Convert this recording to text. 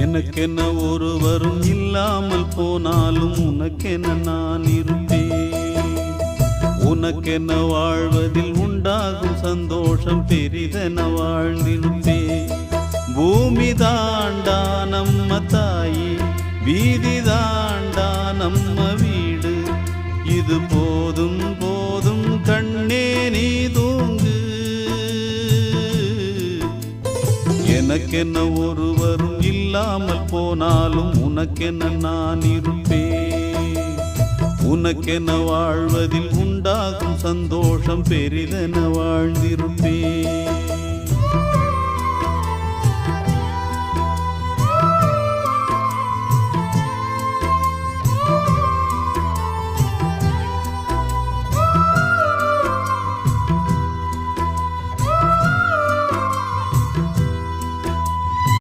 எனக்கென்ன ஒருவரும் இல்லாமல் போனாலும் உனக்கென நான் இருப்பேன். உனக்கென்ன வாழ்வதில் உண்டாகும் சந்தோஷம் பெரிதென வாழ்ந்திருப்பேன். பூமி தாண்டா நம்ம தாயி, வீதி தாண்டா நம்ம வீடு. இது போதும் போதும் கண்ணே நீ தூங்கு. எனக்கென்ன ஒருவரும் இல்லாமல் போனாலும் உனக்கென்ன நான் இருப்பேன். உனக்கென்ன வாழ்வதில் உண்டாகும் சந்தோஷம் பெரிதென வாழ்ந்திருப்பேன்.